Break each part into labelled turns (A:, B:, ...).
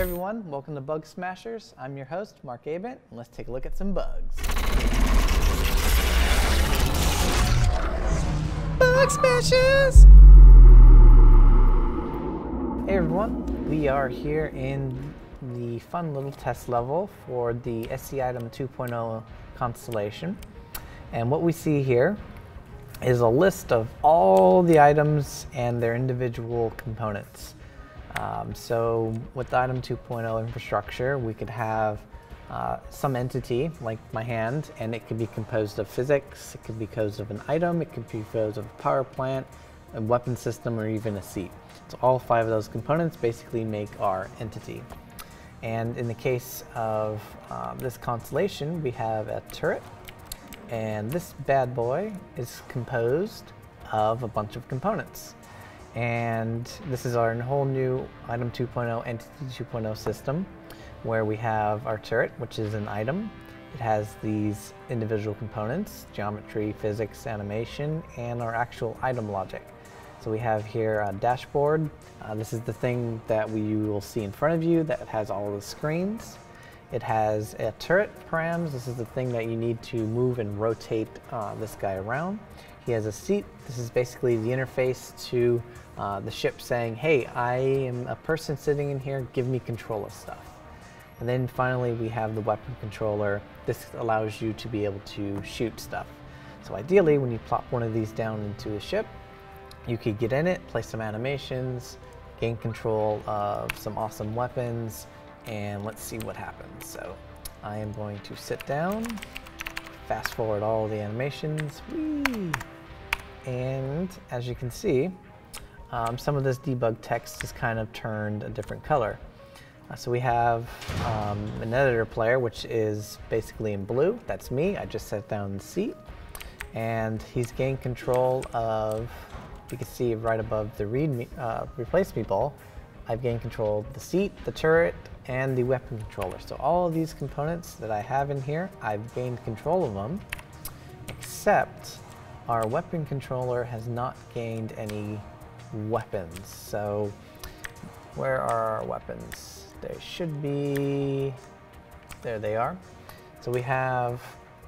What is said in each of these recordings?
A: everyone, welcome to Bugsmashers. I'm your host, Mark Abent, and let's take a look at some bugs. Bugsmashers! Hey everyone, we are here in the fun little test level for the SC Item 2.0 constellation. And what we see here is a list of all the items and their individual components. So with the Item 2.0 infrastructure, we could have some entity, like my hand, and it could be composed of physics, it could be composed of an item, it could be composed of a power plant, a weapon system, or even a seat. So all 5 of those components basically make our entity. And in the case of this constellation, we have a turret, and this bad boy is composed of a bunch of components. And this is our whole new Item 2.0 Entity 2.0 system, where we have our turret, which is an item. It has these individual components: geometry, physics, animation, and our actual item logic. So we have here a dashboard. This is the thing that you will see in front of you that has all the screens. It has a turret params. This is the thing that you need to move and rotate this guy around. He has a seat. This is basically the interface to the ship saying, hey, I am a person sitting in here, give me control of stuff. And then finally we have the weapon controller. This allows you to be able to shoot stuff. So ideally, when you plop one of these down into a ship, you could get in it, play some animations, gain control of some awesome weapons, and let's see what happens. So I am going to sit down, fast forward all the animations, whee! And as you can see, some of this debug text is kind of turned a different color. So we have an editor player, which is basically in blue. That's me. I just sat down in the seat, and he's gained control of, you can see right above the replace me ball, I've gained control of the seat, the turret, and the weapon controller. So all of these components that I have in here, I've gained control of them, except our weapon controller has not gained any weapons. So where are our weapons? They should be, there they are. So we have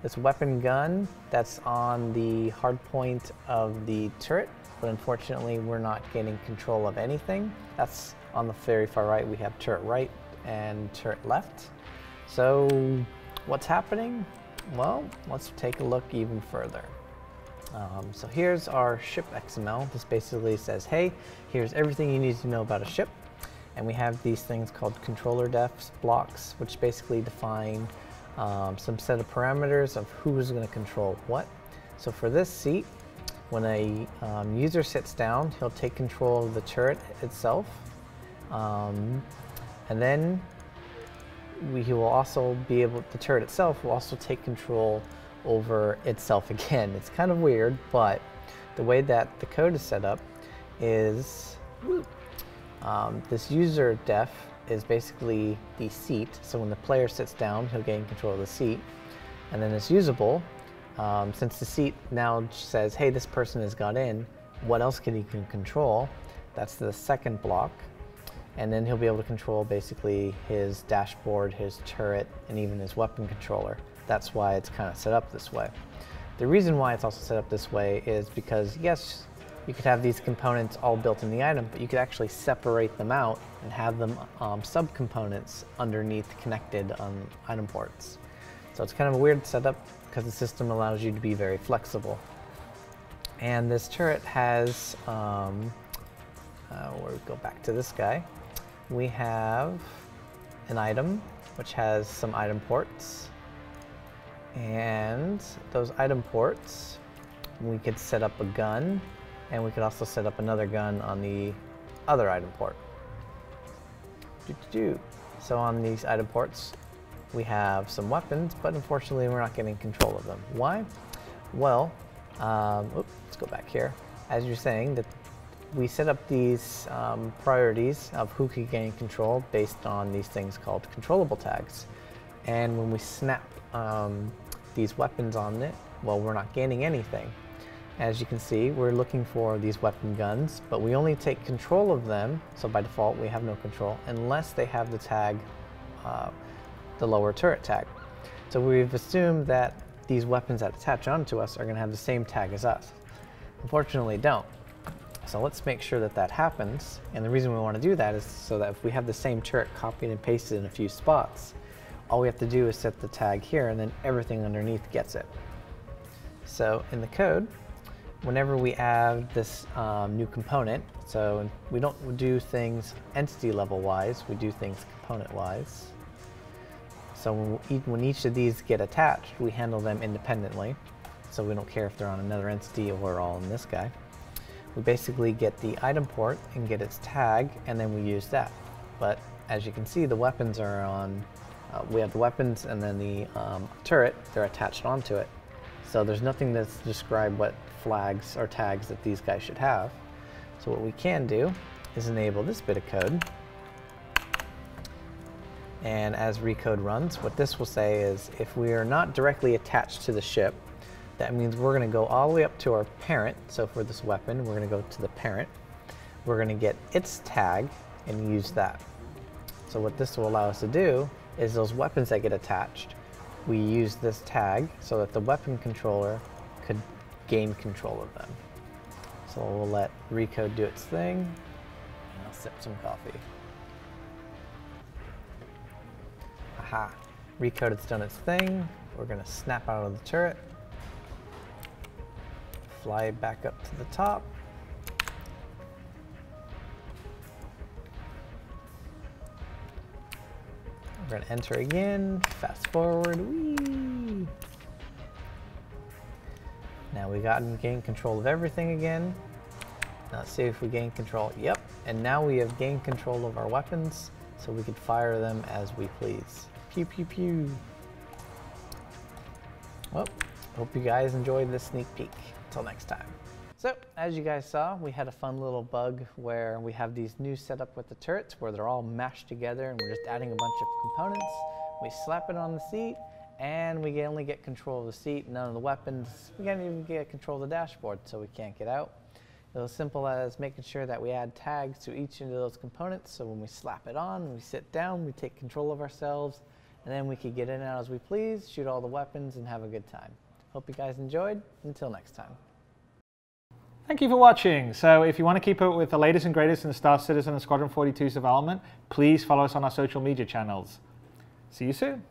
A: this weapon gun that's on the hard point of the turret, but unfortunately we're not gaining control of anything. That's on the very far right. We have turret right and turret left. So what's happening? Well, let's take a look even further. So here's our ship XML. This basically says, hey, here's everything you need to know about a ship. And we have these things called controller defs blocks, which basically define some set of parameters of who is going to control what. So for this seat, when a user sits down, he'll take control of the turret itself. And then he will also be able, the turret itself will also take control over itself again. It's kind of weird, but the way that the code is set up is this user def is basically the seat. So when the player sits down, he'll gain control of the seat. And then it's usable. Since the seat now says, hey, this person has got in, what else can he control? That's the second block. And then he'll be able to control basically his dashboard, his turret, and even his weapon controller. That's why it's kind of set up this way. The reason why it's also set up this way is because, yes, you could have these components all built in the item, but you could actually separate them out and have them subcomponents underneath connected on item ports. So it's kind of a weird setup because the system allows you to be very flexible. And this turret has, where we go back to this guy, we have an item which has some item ports. And those item ports, we could set up a gun, and we could also set up another gun on the other item port. So on these item ports, we have some weapons, but unfortunately we're not getting control of them. Why? Well, let's go back here. As you're saying, that we set up these priorities of who can gain control based on these things called controllable tags. And when we snap these weapons on it, well, we're not gaining anything. As you can see, we're looking for these weapon guns, but we only take control of them, so by default we have no control, unless they have the tag, the lower turret tag. So we've assumed that these weapons that attach onto us are going to have the same tag as us. Unfortunately, don't. So let's make sure that that happens, and the reason we want to do that is so that if we have the same turret copied and pasted in a few spots, all we have to do is set the tag here, and then everything underneath gets it. So in the code, whenever we add this new component, so we don't do things entity level wise, we do things component wise. So when each of these get attached, we handle them independently. So we don't care if they're on another entity or all in this guy. We basically get the item port and get its tag, and then we use that. But as you can see, the weapons are on, we have the weapons and then the turret, they're attached onto it. So there's nothing that's described what flags or tags that these guys should have. So what we can do is enable this bit of code. And as recode runs, what this will say is if we are not directly attached to the ship, that means we're going to go all the way up to our parent. So for this weapon, we're going to go to the parent. We're going to get its tag and use that. So what this will allow us to do is those weapons that get attached, we use this tag so that the weapon controller could gain control of them. So we'll let recode do its thing, and I'll sip some coffee. Aha, recode has done its thing. We're gonna snap out of the turret, fly back up to the top. We're gonna enter again, fast forward, whee! Now we gained control of everything again. Now let's see if we gain control. Yep, and now we have gained control of our weapons, so we can fire them as we please. Pew pew pew. Well, hope you guys enjoyed this sneak peek. Until next time. So, as you guys saw, we had a fun little bug where we have these new setup with the turrets where they're all mashed together and we're just adding a bunch of components. We slap it on the seat and we only get control of the seat, none of the weapons. We can't even get control of the dashboard, so we can't get out. It was as simple as making sure that we add tags to each of those components, so when we slap it on, we sit down, we take control of ourselves, and then we could get in and out as we please, shoot all the weapons, and have a good time. Hope you guys enjoyed. Until next time.
B: Thank you for watching. So if you want to keep up with the latest and greatest in Star Citizen and Squadron 42's development, please follow us on our social media channels. See you soon.